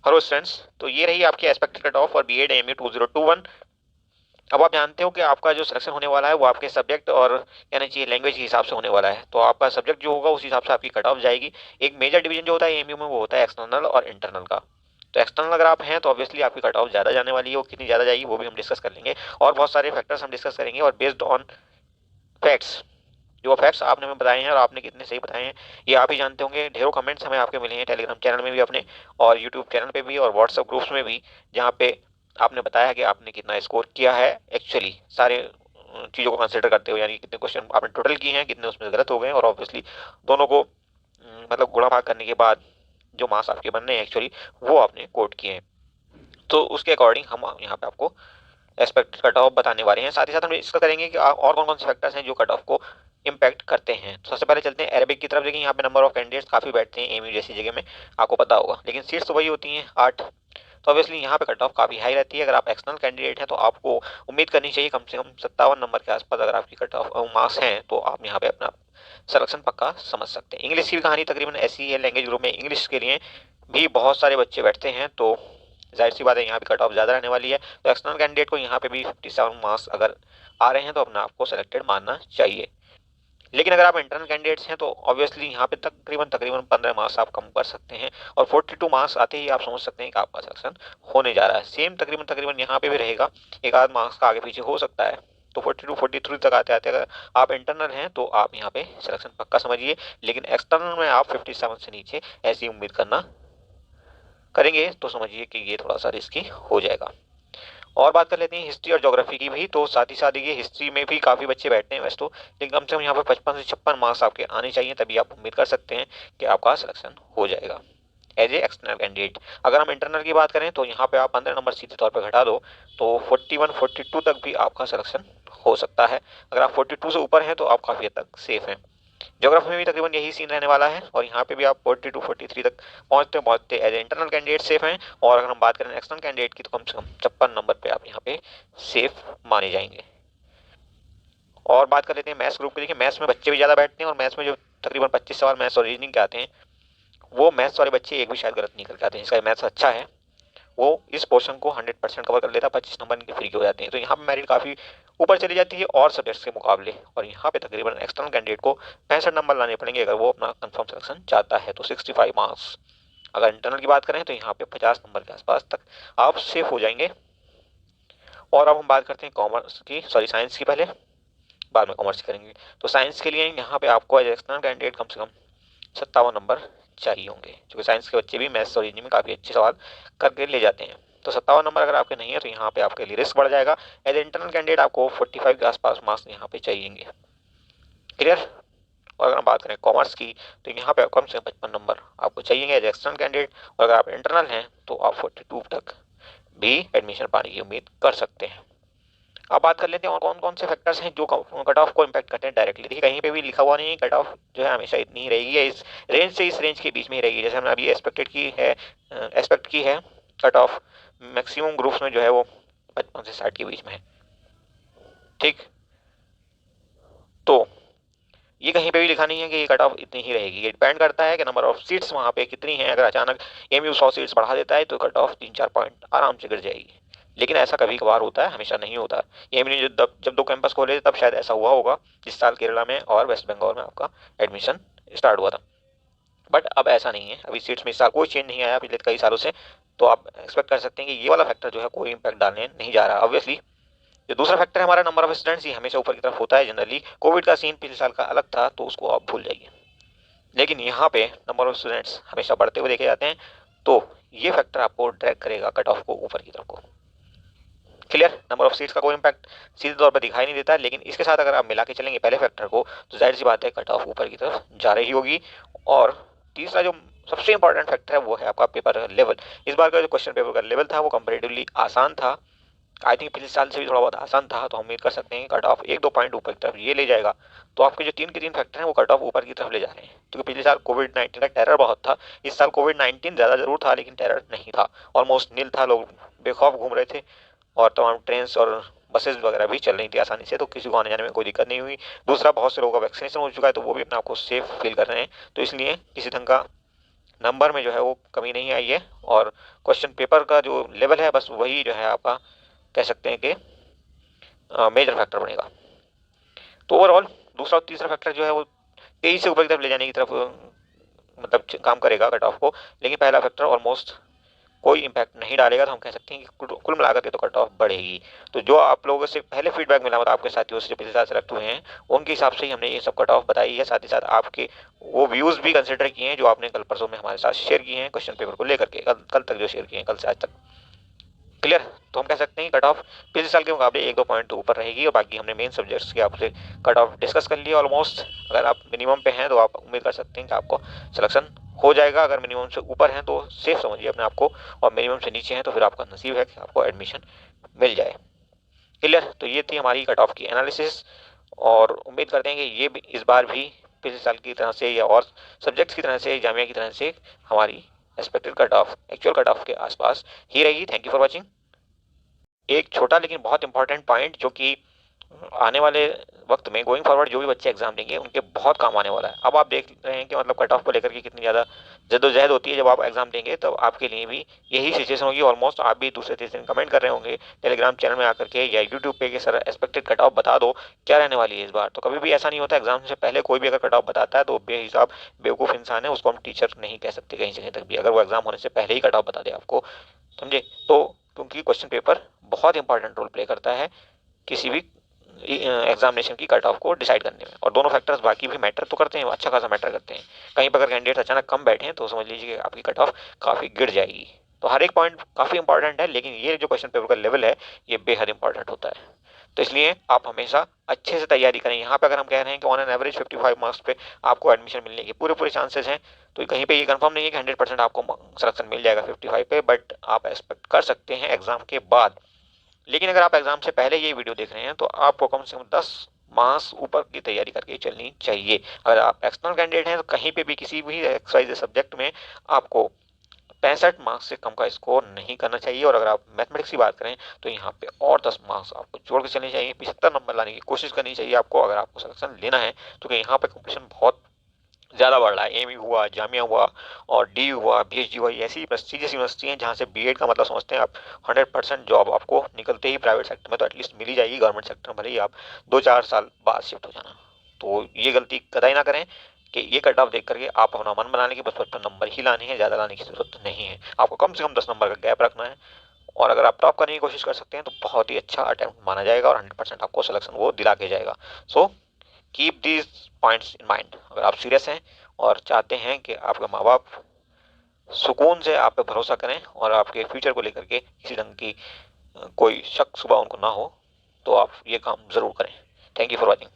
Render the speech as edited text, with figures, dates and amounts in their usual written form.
Hello students, तो ये रही आपकी expected cut off for B Ed MU 2021। अब आप जानते हो कि आपका जो सिलेक्शन होने वाला है वो आपके सब्जेक्ट और यानी चाहिए लैंग्वेज के हिसाब से होने वाला है। तो आपका सब्जेक्ट जो होगा उस हिसाब से आपकी कट ऑफ जाएगी। एक मेजर डिवीजन जो होता है एमयू में वो होता है एक्सटर्नल और इंटरनल का। तो एक्सटर्नल अगर आप हैं तो ऑब्वियसली आपकी कट ऑफ ज़्यादा जाने वाली है, वो कितनी ज़्यादा जाएगी वो भी हम डिस्कस कर लेंगे और बहुत सारे फैक्टर्स हम डिस्कस करेंगे और बेस्ड ऑन फैक्ट्स, जो फैक्ट्स आपने हमें बताए हैं और आपने कितने सही बताए हैं ये आप ही जानते होंगे। ढेरों कमेंट्स हमें आपके मिले हैं टेलीग्राम चैनल में भी अपने, और यूट्यूब चैनल पे भी, और व्हाट्सएप ग्रुप्स में भी, जहाँ पे आपने बताया कि आपने कितना स्कोर किया है एक्चुअली सारे चीज़ों को कंसिडर करते हुए, यानी कितने क्वेश्चन आपने टोटल किए हैं, कितने उसमें गलत हो गए हैं, और ऑब्वियसली दोनों को मतलब गुणा भाग करने के बाद जो मार्क्स आपके बनने हैं एक्चुअली वो आपने कोट किए हैं। तो उसके अकॉर्डिंग हम यहाँ पे आपको एक्सपेक्टेड कट ऑफ बताने वाले हैं। साथ ही साथ हम इसका करेंगे कि और कौन कौन से फैक्टर्स हैं जो कट ऑफ को इम्पैक्ट करते हैं। तो सबसे पहले चलते हैं अरेबिक की तरफ। देखिए यहाँ पे नंबर ऑफ कैंडिडेट्स काफी बैठते हैं एमयू जैसी जगह में, आपको पता होगा, लेकिन सीट्स तो वही होती हैं 8। तो ऑब्वियसली यहाँ पे कट ऑफ काफी हाई रहती है। अगर आप एक्सटर्नल कैंडिडेट हैं तो आपको उम्मीद करनी चाहिए कम से कम 57 नंबर के आसपास अगर आपकी कट ऑफ मार्क्स हैं तो आप यहाँ पे अपना सिलेक्शन पक्का समझ सकते हैं। इंग्लिश की भी कहानी तकरीबन ऐसी है, लैंग्वेज ग्रुप में इंग्लिश के लिए भी बहुत सारे बच्चे बैठते हैं, तो जाहिर सी बात है यहाँ पे कट ऑफ ज़्यादा रहने वाली है। तो एक्सटर्नल कैंडिडेट को यहाँ पे भी 57 मार्क्स अगर आ रहे हैं तो अपना आपको सेलेक्टेड मानना चाहिए। लेकिन अगर आप इंटरनल कैंडिडेट्स हैं तो ऑब्वियसली यहाँ पे तकरीबन तकरीबन 15 मार्क्स आप कम कर सकते हैं, और 42 मार्क्स आते ही आप समझ सकते हैं कि आपका सिलेक्शन होने जा रहा है। सेम तकरीबन तकरीबन यहाँ पे भी रहेगा, एक आध मार्क्स का आगे पीछे हो सकता है। तो 42 43 तक आते आते अगर आप इंटरनल हैं तो आप यहाँ पे सिलेक्शन पक्का समझिए। लेकिन एक्सटर्नल में आप 57 से नीचे ऐसी उम्मीद करना करेंगे तो समझिए कि ये थोड़ा सा रिस्की हो जाएगा। और बात कर लेते हैं हिस्ट्री और ज्योग्राफी की भी। तो साथ ही साथ ये हिस्ट्री में भी काफ़ी बच्चे बैठते हैं वैसे तो, लेकिन कम से कम यहाँ पर 55 से 56 मार्क्स आपके आने चाहिए, तभी आप उम्मीद कर सकते हैं कि आपका सिलेक्शन हो जाएगा एज ए एक्सटर्नल कैंडिडेट। अगर हम इंटरनल की बात करें तो यहाँ पे आप 15 नंबर सीधे तौर पर घटा दो तो 41 42 तक भी आपका सिलेक्शन हो सकता है। अगर आप 42 से ऊपर हैं तो आप काफ़ी हद तक सेफ हैं। ज्योग्राफी में भी तकरीबन यही सीन रहने वाला है, और यहाँ पे भी आप 42 43 तक पहुंचते पहुंचते एज इंटरनल कैंडिडेट सेफ हैं। और अगर हम बात करें एक्सटर्नल कैंडिडेट की तो कम से कम 56 नंबर पे आप यहाँ पे सेफ माने जाएंगे। और बात कर लेते हैं मैथ्स ग्रुप की। देखिए मैथ्स में बच्चे भी ज़्यादा बैठते हैं, और मैथ्स में जो तकरीबन 25 सवाल मैथ्स और रीजनिंग के आते हैं वो मैथ्स वाले बच्चे एक भी शायद गलत नहीं करके आते हैं। इसका मैथ्स अच्छा है, वो इस पोर्शन को 100% कवर कर लेता है, 25 नंबर इनके फ्री के हो जाते हैं। तो यहाँ पे मेरिट काफ़ी ऊपर चली जाती है और सब्जेक्ट्स के मुकाबले, और यहाँ पे तकरीबन एक्सटर्नल कैंडिडेट को 65 नंबर लाने पड़ेंगे अगर वो अपना कंफर्म सिलेक्शन चाहता है। तो 65 मार्क्स। अगर इंटरनल की बात करें तो यहाँ पे 50 नंबर के आसपास तक आप सेफ हो जाएंगे। और अब हम बात करते हैं कॉमर्स की, सॉरी साइंस की पहले, बाद में कॉमर्स करेंगे। तो साइंस के लिए यहाँ पे आपको एज एक्सटर्नल कैंडिडेट कम से कम 57 नंबर चाहिए होंगे, क्योंकि साइंस के बच्चे भी मैथ्स और रीजनिंग में काफ़ी अच्छे सवाल करके ले जाते हैं। तो 57 नंबर अगर आपके नहीं है तो यहाँ पे आपके लिए रिस्क बढ़ जाएगा। एज इंटरनल कैंडिडेट आपको 45 के आसपास मार्क्स यहाँ पे चाहिए। क्लियर। और अगर हम बात करें कॉमर्स की तो यहाँ पे कम से कम 55 नंबर आपको चाहिए एज एक्सटर्नल कैंडिडेट, और अगर आप इंटरनल हैं तो आप 42 तक भी एडमिशन पाने की उम्मीद कर सकते हैं। अब बात कर लेते हैं और कौन कौन से फैक्टर्स हैं जो कट ऑफ को इम्पैक्ट करते हैं डायरेक्टली। देखिए कहीं पे भी लिखा हुआ नहीं है कट ऑफ जो है हमेशा इतनी ही रहेगी, या इस रेंज से इस रेंज के बीच में ही रहेगी। जैसे हमने अभी एक्सपेक्ट की है कट ऑफ मैक्सिमम ग्रुप्स में जो है वो 55 से 60 के बीच में है। ठीक, तो ये कहीं पे भी लिखा नहीं है कि ये कट ऑफ इतनी ही रहेगी। ये डिपेंड करता है कि नंबर ऑफ सीट्स वहाँ पे कितनी है। अगर अचानक एमयू 100 सीट्स बढ़ा देता है तो कट ऑफ 3-4 पॉइंट आराम से गिर जाएगी, लेकिन ऐसा कभी कभार होता है, हमेशा नहीं होता। एमयू जब 2 कैंपस खोले तब शायद ऐसा हुआ होगा, इस साल केरला में और वेस्ट बंगाल में आपका एडमिशन स्टार्ट हुआ था। बट अब ऐसा नहीं है, अभी सीट्स में इस साल कोई चेंज नहीं आया पिछले कई सालों से। तो आप एक्सपेक्ट कर सकते हैं कि ये वाला फैक्टर जो है कोई इंपैक्ट डालने नहीं जा रहा। ऑब्वियसली जो दूसरा फैक्टर है हमारा नंबर ऑफ स्टूडेंट्स, ये हमेशा ऊपर की तरफ होता है जनरली। कोविड का सीन पिछले साल का अलग था तो उसको आप भूल जाइए, लेकिन यहाँ पे नंबर ऑफ स्टूडेंट्स हमेशा बढ़ते हुए देखे जाते हैं, तो ये फैक्टर आपको ड्रैग करेगा कट ऑफ को ऊपर की तरफ को। क्लियर। नंबर ऑफ सीट्स का कोई इंपैक्ट सीधे तौर पर दिखाई नहीं देता, लेकिन इसके साथ अगर आप मिला के चलेंगे पहले फैक्टर को तो जाहिर सी बात है कट ऑफ ऊपर की तरफ जा रही होगी। और तीसरा जो सबसे इंपॉर्टेंट फैक्टर है वो है आपका पेपर का लेवल। इस बार का जो क्वेश्चन पेपर का लेवल था वो कंपेरेटिवली आसान था, आई थिंक पिछले साल से भी थोड़ा बहुत आसान था। तो हम उम्मीद कर सकते हैं कट ऑफ 1-2 पॉइंट ऊपर की तरफ ये ले जाएगा। तो आपके जो 3 के 3 फैक्टर हैं वो कट ऑफ ऊपर की तरफ ले जा रहे हैं, क्योंकि पिछले साल कोविड-19 का टेरर बहुत था। इस साल कोविड-19 ज़्यादा जरूर था लेकिन टेरर नहीं था, ऑलमोस्ट नील था। लोग बेखौफ घूम रहे थे और तमाम ट्रेन और बसेस वगैरह भी चल रही थी आसानी से, तो किसी को आने जाने में कोई दिक्कत नहीं हुई। दूसरा, बहुत से लोगों का वैक्सीनेशन हो चुका है तो वो भी अपने आप को सेफ फील कर रहे हैं, तो इसलिए किसी ढंग का नंबर में जो है वो कमी नहीं आई है, और क्वेश्चन पेपर का जो लेवल है बस वही जो है आपका कह सकते हैं कि मेजर फैक्टर बनेगा। तो ओवरऑल दूसरा और तीसरा फैक्टर जो है वो तेजी से ऊपर की तरफ ले जाने की तरफ मतलब काम करेगा कट ऑफ को, लेकिन पहला फैक्टर ऑलमोस्ट कोई इम्पैक्ट नहीं डालेगा। तो हम कह सकते हैं कि कुल मिलाकर के तो कट ऑफ बढ़ेगी। तो जो आप लोगों से पहले फीडबैक मिला, मतलब आपके साथियों से जो पिछले साल सेलेक्ट हुए हैं, उनके हिसाब से ही हमने ये सब कट ऑफ बताई है। साथ ही साथ आपके वो व्यूज़ भी कंसिडर किए हैं जो आपने कल परसों में हमारे साथ शेयर किए हैं क्वेश्चन पेपर को लेकर के, कल तक जो शेयर किए हैं, कल से आज तक। क्लियर? तो हम कह सकते हैं कट ऑफ पिछले साल के मुकाबले 1-2 पॉइंट तो ऊपर रहेगी, और बाकी हमने मेन सब्जेक्ट्स की आपसे कट ऑफ डिस्कस कर लिया ऑलमोस्ट। अगर आप मिनिमम पे हैं तो आप उम्मीद कर सकते हैं कि आपको सिलेक्शन हो जाएगा। अगर मिनिमम से ऊपर हैं तो सेफ समझिए अपने आप को, और मिनिमम से नीचे हैं तो फिर आपका नसीब है कि आपको एडमिशन मिल जाए। क्लियर? तो ये थी हमारी कट ऑफ की एनालिसिस, और उम्मीद करते हैं कि ये भी इस बार भी पिछले साल की तरह से या और सब्जेक्ट्स की तरह से, जामिया की तरह से हमारी expected cut of actual cut off के आसपास ही रहेगी। Thank you for watching. एक छोटा लेकिन बहुत इंपॉर्टेंट पॉइंट जो कि आने वाले वक्त में गोइंग फॉरवर्ड जो भी बच्चे एग्जाम देंगे उनके बहुत काम आने वाला है। अब आप देख रहे हैं कि मतलब कट ऑफ को लेकर के कितनी ज़्यादा जद्दोजहद होती है। जब आप एग्जाम देंगे तब आपके लिए भी यही सिचुएशन होगी ऑलमोस्ट। आप भी दूसरे तीसरे दिन कमेंट कर रहे होंगे टेलीग्राम चैनल में आकर के या यूट्यूब पे कि सर एक्सपेक्टेड कट ऑफ बता दो क्या रहने वाली है इस बार। तो कभी भी ऐसा नहीं होता, एग्जाम से पहले कोई भी अगर कट ऑफ बताता है तो बेहिसाब बेवकूफ़ इंसान है, उसको हम टीचर नहीं कह सकते कहीं जगह तक भी, अगर वो एग्जाम होने से पहले ही कट ऑफ बता दे आपको। समझे? तो क्योंकि क्वेश्चन पेपर बहुत इंपॉर्टेंट रोल प्ले करता है किसी भी एग्जामिनेशन की कट ऑफ को डिसाइड करने में, और दोनों फैक्टर्स बाकी भी मैटर तो करते हैं, अच्छा खासा मैटर करते हैं। कहीं पर अगर कैंडिडेट अचानक कम बैठे हैं तो समझ लीजिए कि आपकी कट ऑफ काफ़ी गिर जाएगी। तो हर एक पॉइंट काफ़ी इंपॉर्टेंट है, लेकिन ये जो क्वेश्चन पेपर का लेवल है ये बेहद इंपॉर्टेंट होता है। तो इसलिए आप हमेशा अच्छे से तैयारी करें। यहाँ पे अगर हम कह रहे हैं कि ऑन एन एवरेज 55 मार्क्स पे आपको एडमिशन मिलने के पूरे पूरे चांसेस हैं, तो कहीं पे ये कंफर्म नहीं है कि 100% आपको सिलेक्शन मिल जाएगा 55 पे, बट आप एक्सपेक्ट कर सकते हैं एग्जाम के बाद। लेकिन अगर आप एग्जाम से पहले ये वीडियो देख रहे हैं तो आपको कम से कम 10 मार्क्स ऊपर की तैयारी करके चलनी चाहिए। अगर आप एक्सटर्नल कैंडिडेट हैं तो कहीं पे भी किसी भी एक्सवाइज सब्जेक्ट में आपको 65 मार्क्स से कम का स्कोर नहीं करना चाहिए। और अगर आप मैथमेटिक्स की बात करें तो यहाँ पे और 10 मार्क्स आपको जोड़ के चलने चाहिए, 75 नंबर लाने की कोशिश करनी चाहिए आपको अगर आपको सिलेक्शन लेना है। क्योंकि यहाँ पे कंपटीशन बहुत ज़्यादा बढ़ रहा है। एमयू हुआ, जामिया हुआ, और डी हुआ, बीएचडी हुआ, ऐसी प्रेस्टिजियस यूनिवर्सिटी हैं जहाँ से बीएड का मतलब समझते हैं आप 100% जॉब आपको निकलते ही प्राइवेट सेक्टर में तो एटलीस्ट मिल ही जाएगी। गवर्नमेंट सेक्टर में भले ही आप 2-4 साल बाद शिफ्ट हो जाना। तो ये गलती कतई ना करें कि ये कट ऑफ देख करके आप अपना मन बनाने के बस 55 नंबर ही लाने हैं, ज़्यादा लाने की जरूरत नहीं है। आपको कम से कम 10 नंबर का गैप रखना है, और अगर आप टॉप करने की कोशिश कर सकते हैं तो बहुत ही अच्छा अटेम्प्ट माना जाएगा और 100% आपको सिलेक्शन वो दिला के जाएगा। So keep these points in mind. अगर आप सीरियस हैं और चाहते हैं कि आपके माँ बाप सुकून से आप पे भरोसा करें और आपके फ्यूचर को लेकर के किसी ढंग की कोई शक सुबह उनको ना हो, तो आप ये काम ज़रूर करें। Thank you for watching.